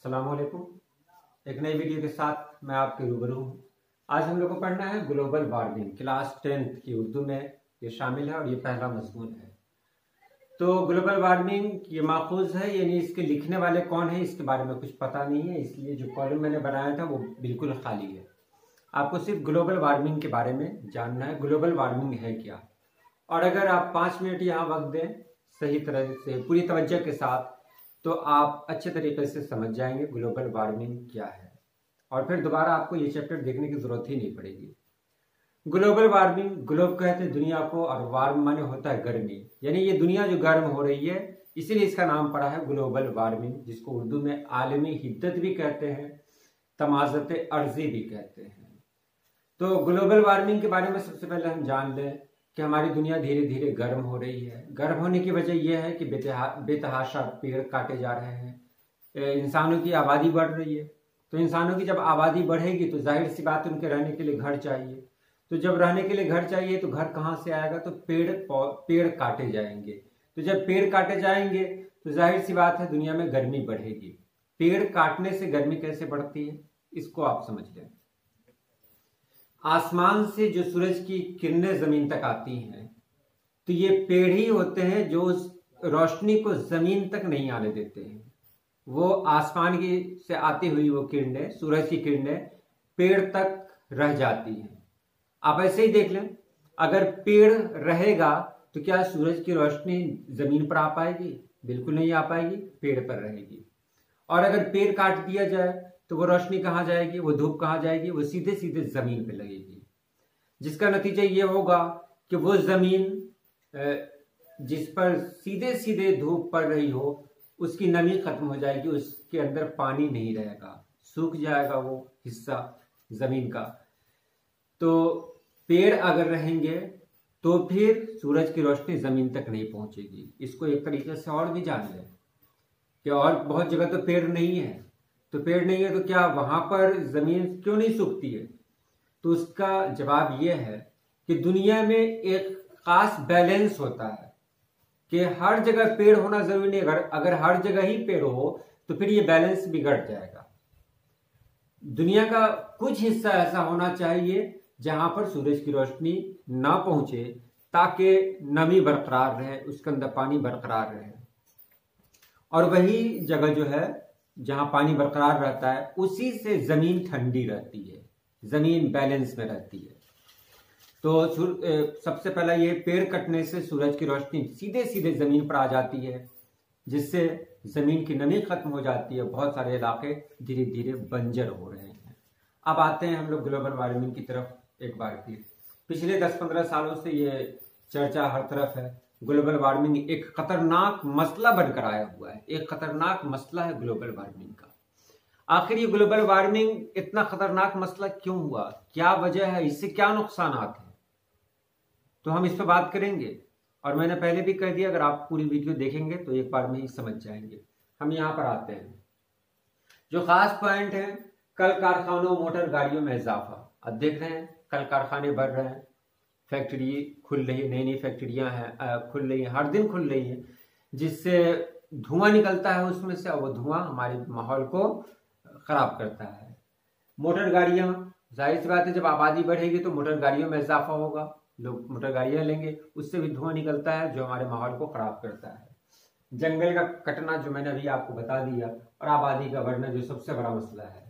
अस्सलाम वालेकुम। एक नई वीडियो के साथ मैं आपके रूबरू हूँ। आज हम लोग को पढ़ना है ग्लोबल वार्मिंग, क्लास 10th की उर्दू में ये शामिल है और ये पहला मज़मून है। तो ग्लोबल वार्मिंग ये माखूज है, यानी इसके लिखने वाले कौन है इसके बारे में कुछ पता नहीं है, इसलिए जो कॉलम मैंने बनाया था वो बिल्कुल खाली है। आपको सिर्फ ग्लोबल वार्मिंग के बारे में जानना है, ग्लोबल वार्मिंग है क्या। और अगर आप 5 मिनट यहाँ वक्त दें सही तरह से पूरी तवज्जो के साथ, तो आप अच्छे तरीके से समझ जाएंगे ग्लोबल वार्मिंग क्या है, और फिर दोबारा आपको ये चैप्टर देखने की जरूरत ही नहीं पड़ेगी। ग्लोबल वार्मिंग, ग्लोब कहते हैं दुनिया को, और वार्म माने होता है गर्मी, यानी ये दुनिया जो गर्म हो रही है इसीलिए इसका नाम पड़ा है ग्लोबल वार्मिंग, जिसको उर्दू में आलमी हिद्दत भी कहते हैं, तमाज़त अर्जी भी कहते हैं। तो ग्लोबल वार्मिंग के बारे में सबसे पहले हम जान लें कि हमारी दुनिया धीरे धीरे गर्म हो रही है। गर्म होने की वजह यह है कि बेतहाशा पेड़ काटे जा रहे हैं, इंसानों की आबादी बढ़ रही है। तो इंसानों की जब आबादी बढ़ेगी तो जाहिर सी बात है उनके रहने के लिए घर चाहिए। तो जब रहने के लिए घर चाहिए तो घर कहाँ से आएगा, तो पेड़ काटे जाएंगे। तो जब पेड़ काटे जाएंगे तो जाहिर सी बात है दुनिया में गर्मी बढ़ेगी। पेड़ काटने से गर्मी कैसे बढ़ती है इसको आप समझ लें। आसमान से जो सूरज की किरणें जमीन तक आती हैं, तो ये पेड़ ही होते हैं जो उस रोशनी को जमीन तक नहीं आने देते हैं। वो आसमान की से आती हुई वो किरणें, सूरज की किरणें पेड़ तक रह जाती हैं। आप ऐसे ही देख लें, अगर पेड़ रहेगा तो क्या सूरज की रोशनी जमीन पर आ पाएगी? बिल्कुल नहीं आ पाएगी, पेड़ पर रहेगी। और अगर पेड़ काट दिया जाए तो वो रोशनी कहाँ जाएगी, वो धूप कहाँ जाएगी? वो सीधे सीधे जमीन पे लगेगी, जिसका नतीजा ये होगा कि वो जमीन जिस पर सीधे सीधे धूप पड़ रही हो उसकी नमी खत्म हो जाएगी, उसके अंदर पानी नहीं रहेगा, सूख जाएगा वो हिस्सा जमीन का। तो पेड़ अगर रहेंगे तो फिर सूरज की रोशनी जमीन तक नहीं पहुंचेगी। इसको एक तरीके से और भी जान लें कि और बहुत जगह तो पेड़ नहीं है, तो पेड़ नहीं है तो क्या वहां पर जमीन क्यों नहीं सूखती है? तो उसका जवाब यह है कि दुनिया में एक खास बैलेंस होता है कि हर जगह पेड़ होना जरूरी नहीं। अगर हर जगह ही पेड़ हो तो फिर ये बैलेंस बिगड़ जाएगा। दुनिया का कुछ हिस्सा ऐसा होना चाहिए जहां पर सूरज की रोशनी ना पहुंचे, ताकि नमी बरकरार रहे, उसके अंदर पानी बरकरार रहे। और वही जगह जो है जहां पानी बरकरार रहता है उसी से जमीन ठंडी रहती है, जमीन बैलेंस में रहती है। तो सबसे पहला ये पेड़ कटने से सूरज की रोशनी सीधे सीधे जमीन पर आ जाती है, जिससे जमीन की नमी खत्म हो जाती है। बहुत सारे इलाके धीरे धीरे बंजर हो रहे हैं। अब आते हैं हम लोग ग्लोबल वार्मिंग की तरफ एक बार फिर। पिछले 10-15 सालों से ये चर्चा हर तरफ है। ग्लोबल वार्मिंग एक खतरनाक मसला बनकर आया हुआ है, एक खतरनाक मसला है ग्लोबल वार्मिंग का। आखिर ये ग्लोबल वार्मिंग इतना खतरनाक मसला क्यों हुआ, क्या वजह है, इससे क्या नुकसानात हैं, तो हम इस पर बात करेंगे। और मैंने पहले भी कह दिया, अगर आप पूरी वीडियो देखेंगे तो एक बार में ही समझ जाएंगे। हम यहाँ पर आते हैं, जो खास पॉइंट है कल कारखानों मोटर गाड़ियों में इजाफा। अब देख रहे हैं कल कारखाने बढ़ रहे हैं, फैक्ट्री खुल रही है, नई नई फैक्ट्रियां हैं खुल रही हैं, हर दिन खुल रही हैं, जिससे धुआं निकलता है उसमें से, और वो धुआं हमारे माहौल को खराब करता है। मोटर गाड़ियां, जाहिर सी बात है जब आबादी बढ़ेगी तो मोटर गाड़ियों में इजाफा होगा, लोग मोटर गाड़ियां लेंगे, उससे भी धुआं निकलता है जो हमारे माहौल को खराब करता है। जंगल का कटना जो मैंने अभी आपको बता दिया, और आबादी का बढ़ना जो सबसे बड़ा मसला है।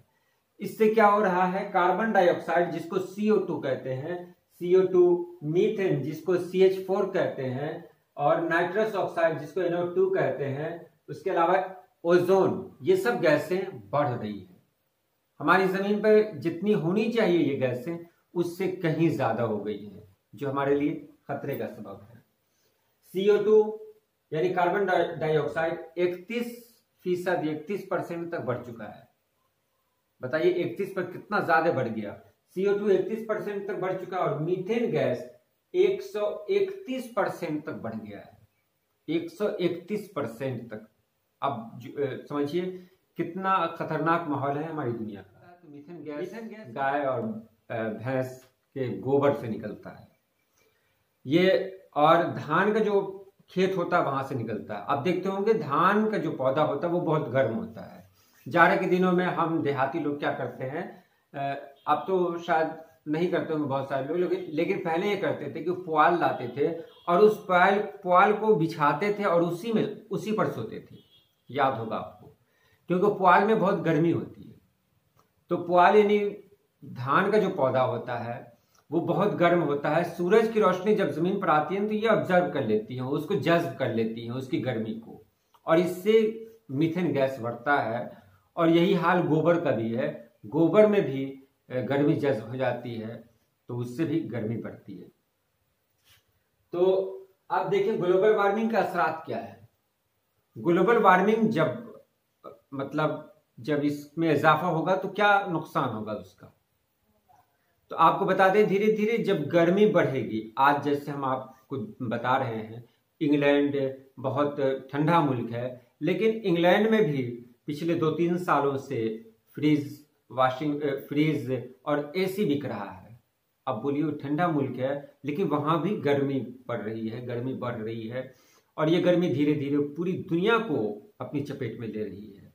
इससे क्या हो रहा है, कार्बन डाइऑक्साइड जिसको CO2 कहते हैं, CO2, मीथेन जिसको CH4 कहते हैं, और नाइट्रस ऑक्साइड जिसको NO2 कहते हैं, उसके अलावा ओजोन, ये सब गैसें बढ़ रही हैं। हमारी जमीन पर जितनी होनी चाहिए ये गैसें उससे कहीं ज्यादा हो गई हैं, जो हमारे लिए खतरे का सबब है। CO2 यानी कार्बन डाइऑक्साइड 31% तक बढ़ चुका है। बताइए 31 पर कितना ज्यादा बढ़ गया। CO2 31% तक बढ़ चुका है, और मीथेन गैस 131% तक बढ़ गया है, 131% तक। अब समझिए कितना खतरनाक माहौल है हमारी दुनिया का। तो मीथेन गैस गाय और भैंस के गोबर से निकलता है ये, और धान का जो खेत होता है वहां से निकलता है। आप देखते होंगे धान का जो पौधा होता है वो बहुत गर्म होता है, जाड़े के दिनों में हम देहाती लोग क्या करते हैं, अब तो शायद नहीं करते होंगे बहुत सारे लोग, लेकिन पहले ये करते थे कि पुआल लाते थे और उस पुआल को बिछाते थे और उसी पर सोते थे। याद होगा आपको, क्योंकि पुआल में बहुत गर्मी होती है। तो पुआल यानी धान का जो पौधा होता है वो बहुत गर्म होता है। सूरज की रोशनी जब जमीन पर आती है तो ये ऑब्जर्व कर लेती है, उसको जज्ब कर लेती है उसकी गर्मी को, और इससे मीथेन गैस बढ़ता है। और यही हाल गोबर का भी है, गोबर में भी गर्मी जज्ब हो जाती है तो उससे भी गर्मी बढ़ती है। तो आप देखिए ग्लोबल वार्मिंग का असरात क्या है। ग्लोबल वार्मिंग जब इसमें इजाफा होगा तो क्या नुकसान होगा उसका, तो आपको बता दें धीरे धीरे जब गर्मी बढ़ेगी, आज जैसे हम आपको बता रहे हैं इंग्लैंड बहुत ठंडा मुल्क है, लेकिन इंग्लैंड में भी पिछले 2-3 सालों से फ्रीज और एसी बिक रहा है। अब बोलिए ठंडा मुल्क है लेकिन वहां भी गर्मी पड़ रही है, गर्मी बढ़ रही है, और ये गर्मी धीरे धीरे पूरी दुनिया को अपनी चपेट में ले रही है।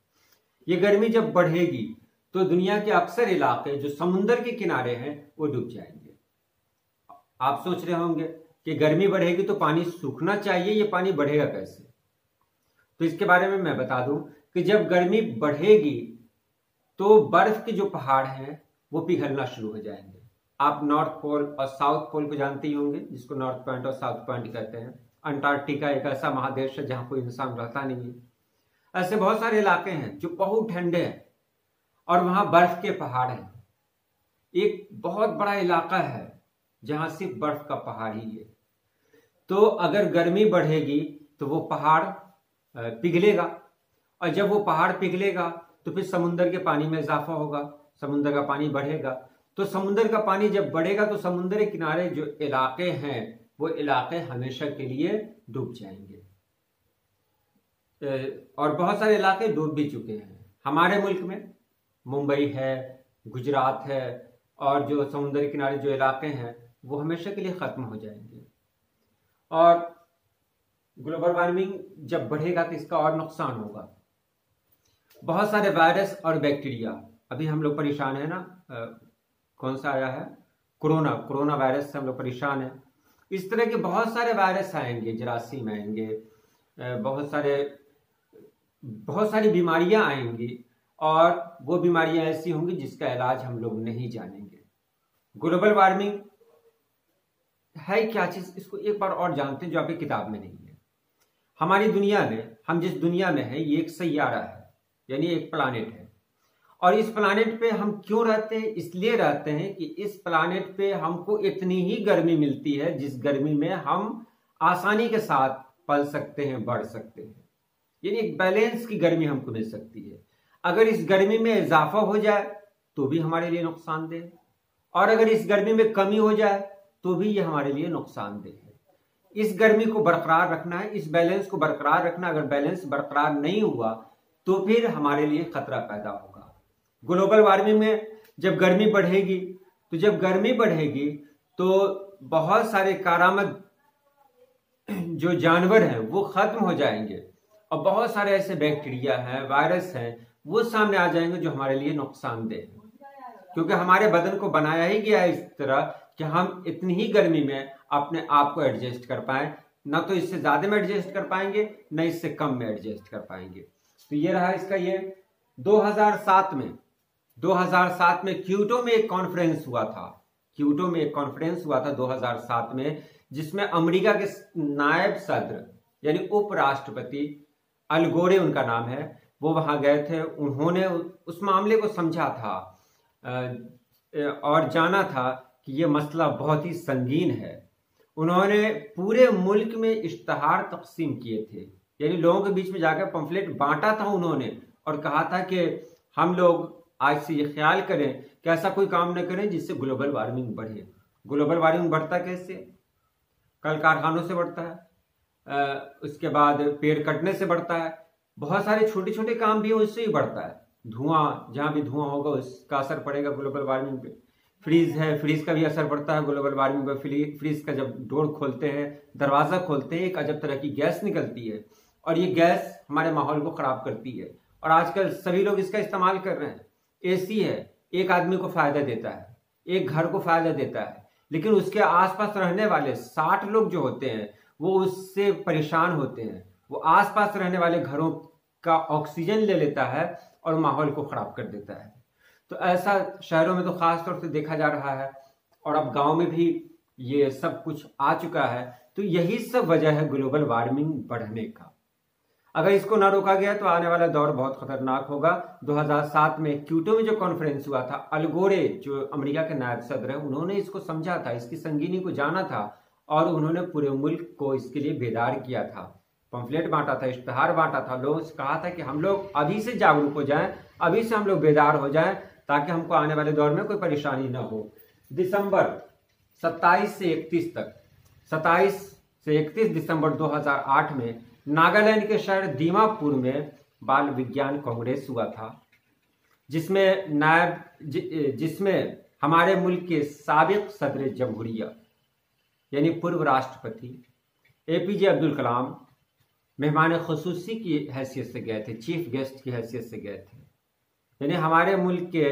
ये गर्मी जब बढ़ेगी तो दुनिया के अक्सर इलाके जो समुद्र के किनारे हैं वो डूब जाएंगे। आप सोच रहे होंगे कि गर्मी बढ़ेगी तो पानी सूखना चाहिए, ये पानी बढ़ेगा कैसे? तो इसके बारे में मैं बता दूं कि जब गर्मी बढ़ेगी तो बर्फ के जो पहाड़ हैं वो पिघलना शुरू हो जाएंगे। आप नॉर्थ पोल और साउथ पोल को जानते ही होंगे, जिसको नॉर्थ पॉइंट और साउथ पॉइंट कहते हैं। अंटार्कटिका एक ऐसा महादेश है जहां कोई इंसान रहता नहीं है। ऐसे बहुत सारे इलाके हैं जो बहुत ठंडे हैं और वहां बर्फ के पहाड़ हैं। एक बहुत बड़ा इलाका है जहां सिर्फ बर्फ का पहाड़ ही है। तो अगर गर्मी बढ़ेगी तो वो पहाड़ पिघलेगा, और जब वो पहाड़ पिघलेगा तो फिर समुद्र के पानी में इजाफा होगा, समुद्र का पानी बढ़ेगा। तो समुद्र का पानी जब बढ़ेगा तो समुद्र के किनारे जो इलाके हैं वो इलाके हमेशा के लिए डूब जाएंगे, और बहुत सारे इलाके डूब भी चुके हैं। हमारे मुल्क में मुंबई है, गुजरात है, और जो समुद्र के किनारे जो इलाके हैं वो हमेशा के लिए खत्म हो जाएंगे। और ग्लोबल वार्मिंग जब बढ़ेगा तो इसका और नुकसान होगा। बहुत सारे वायरस और बैक्टीरिया, अभी हम लोग परेशान है ना, कौन सा आया है, कोरोना वायरस से हम लोग परेशान हैं। इस तरह के बहुत सारे वायरस आएंगे, जरासीम आएंगे, बहुत सारी बीमारियां आएंगी, और वो बीमारियां ऐसी होंगी जिसका इलाज हम लोग नहीं जानेंगे। ग्लोबल वार्मिंग है क्या चीज, इसको एक बार और जानते हैं जो आपकी किताब में नहीं है। हमारी दुनिया में, हम जिस दुनिया में है, ये एक सैयारा है, यानी एक प्लानेट है। और इस प्लानेट पे हम क्यों रहते हैं? इसलिए रहते हैं कि इस प्लानेट पे हमको इतनी ही गर्मी मिलती है जिस गर्मी में हम आसानी के साथ पल सकते हैं, बढ़ सकते हैं, यानी एक बैलेंस की गर्मी हमको मिल सकती है। अगर इस गर्मी में इजाफा हो जाए तो भी हमारे लिए नुकसानदेह है, और अगर इस गर्मी में कमी हो जाए तो भी ये हमारे लिए नुकसानदेह है। इस गर्मी को बरकरार रखना है, इस बैलेंस को बरकरार रखना। अगर बैलेंस बरकरार नहीं हुआ तो फिर हमारे लिए खतरा पैदा होगा। ग्लोबल वार्मिंग में जब गर्मी बढ़ेगी तो बहुत सारे कारामद जो जानवर हैं वो खत्म हो जाएंगे, और बहुत सारे ऐसे बैक्टीरिया हैं, वायरस हैं, वो सामने आ जाएंगे जो हमारे लिए नुकसानदेह है। क्योंकि हमारे बदन को बनाया ही गया है इस तरह कि हम इतनी ही गर्मी में अपने आप को एडजस्ट कर पाए, ना तो इससे ज्यादा में एडजस्ट कर पाएंगे, न इससे कम में एडजस्ट कर पाएंगे। तो ये रहा इसका ये 2007 में क्योटो में एक कॉन्फ्रेंस हुआ था 2007 में, जिसमें अमेरिका के नायब सदर यानी उपराष्ट्रपति अल गोरे उनका नाम है, वो वहां गए थे। उन्होंने उस मामले को समझा था और जाना था कि ये मसला बहुत ही संगीन है। उन्होंने पूरे मुल्क में इश्तहार तकसीम किए थे, यानी लोगों के बीच में जाकर पंफलेट बांटा था उन्होंने, और कहा था कि हम लोग आज से ये ख्याल करें कि ऐसा कोई काम न करें जिससे ग्लोबल वार्मिंग बढ़े। ग्लोबल वार्मिंग बढ़ता कैसे? कल कारखानों से बढ़ता है, उसके बाद पेड़ कटने से बढ़ता है, बहुत सारे छोटे छोटे काम भी हैं उससे ही बढ़ता है। धुआं, जहां भी धुआं होगा उसका असर पड़ेगा ग्लोबल वार्मिंग पे। फ्रीज है, फ्रीज का भी असर पड़ता है ग्लोबल वार्मिंग पे। फ्रीज का जब डोर खोलते हैं, दरवाजा खोलते हैं, एक अजब तरह की गैस निकलती है, और ये गैस हमारे माहौल को खराब करती है, और आजकल सभी लोग इसका इस्तेमाल कर रहे हैं। एसी है, एक आदमी को फायदा देता है, एक घर को फायदा देता है, लेकिन उसके आसपास रहने वाले 60 लोग जो होते हैं वो उससे परेशान होते हैं। वो आसपास रहने वाले घरों का ऑक्सीजन ले लेता है और माहौल को खराब कर देता है। तो ऐसा शहरों में तो खास तौर से देखा जा रहा है, और अब गांव में भी ये सब कुछ आ चुका है। तो यही सब वजह है ग्लोबल वार्मिंग बढ़ने का। अगर इसको ना रोका गया तो आने वाला दौर बहुत खतरनाक होगा। 2007 में क्योटो में जो कॉन्फ्रेंस हुआ था, अल गोरे जो अमेरिका के नायब सदर हैं, उन्होंने इसको समझा था, इसकी संगीनी को जाना था, और उन्होंने पूरे मुल्क को इसके लिए बेदार किया था। पंफलेट बांटा था, इश्तहार बांटा था, लोगों से कहा था कि हम लोग अभी से जागरूक हो जाएं, अभी से हम लोग बेदार हो जाएं, ताकि हमको आने वाले दौर में कोई परेशानी ना हो। दिसंबर 27 से 31 तक, 27 से 31 दिसंबर 2008 में नागालैंड के शहर दीमापुर में बाल विज्ञान कांग्रेस हुआ था, जिसमें हमारे मुल्क के साबिक सदर जमहूरिया यानी पूर्व राष्ट्रपति एपीजे अब्दुल कलाम मेहमान खुसूसी की हैसियत से गए थे, चीफ गेस्ट की हैसियत से गए थे। यानी हमारे मुल्क के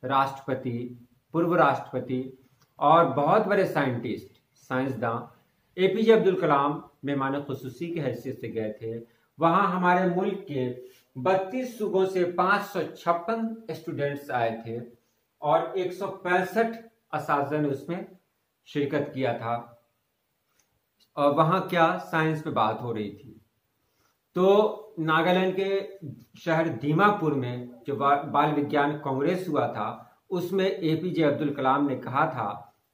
राष्ट्रपति, पूर्व राष्ट्रपति और बहुत बड़े साइंटिस्ट, साइंसदान एपीजे अब्दुल कलाम मेहमान खुसूसी की हैसियत से गए थे। वहां हमारे मुल्क के 32 सूबों से 556 स्टूडेंट्स आए थे और 165 असातिज़ा ने उसमें शिरकत किया था। और वहां क्या साइंस पे बात हो रही थी। तो नागालैंड के शहर दीमापुर में जो बाल विज्ञान कांग्रेस हुआ था, उसमें एपीजे अब्दुल कलाम ने कहा था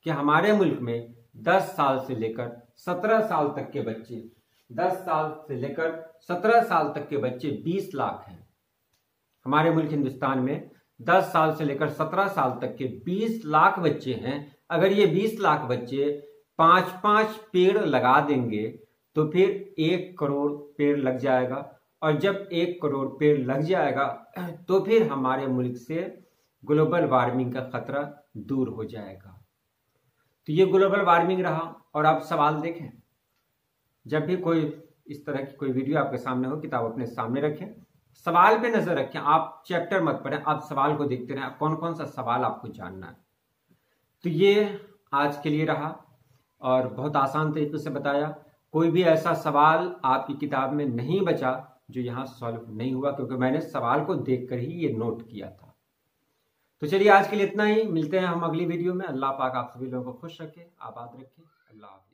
कि हमारे मुल्क में 10 साल से लेकर 17 साल तक के बच्चे, 10 साल से लेकर 17 साल तक के बच्चे 20 लाख हैं। हमारे मुल्क हिंदुस्तान में 10 साल से लेकर 17 साल तक के 20 लाख बच्चे हैं। अगर ये 20 लाख बच्चे 5-5 पेड़ लगा देंगे तो फिर 1 करोड़ पेड़ लग जाएगा, और जब 1 करोड़ पेड़ लग जाएगा तो फिर हमारे मुल्क से ग्लोबल वार्मिंग का खतरा दूर हो जाएगा। तो ये ग्लोबल वार्मिंग रहा। और आप सवाल देखें, जब भी कोई इस तरह की कोई वीडियो आपके सामने हो, किताब अपने सामने रखें, सवाल पे नजर रखें, आप चैप्टर मत पढ़ें, आप सवाल को देखते रहें, कौन कौन सा सवाल आपको जानना है। तो ये आज के लिए रहा और बहुत आसान तरीके से बताया। कोई भी ऐसा सवाल आपकी किताब में नहीं बचा जो यहाँ सॉल्व नहीं हुआ, क्योंकि मैंने सवाल को देखकर ही ये नोट किया था। तो चलिए आज के लिए इतना ही, मिलते हैं हम अगली वीडियो में। अल्लाह पाक आप सभी लोगों को खुश रखे, आबाद रखे। अल्लाह।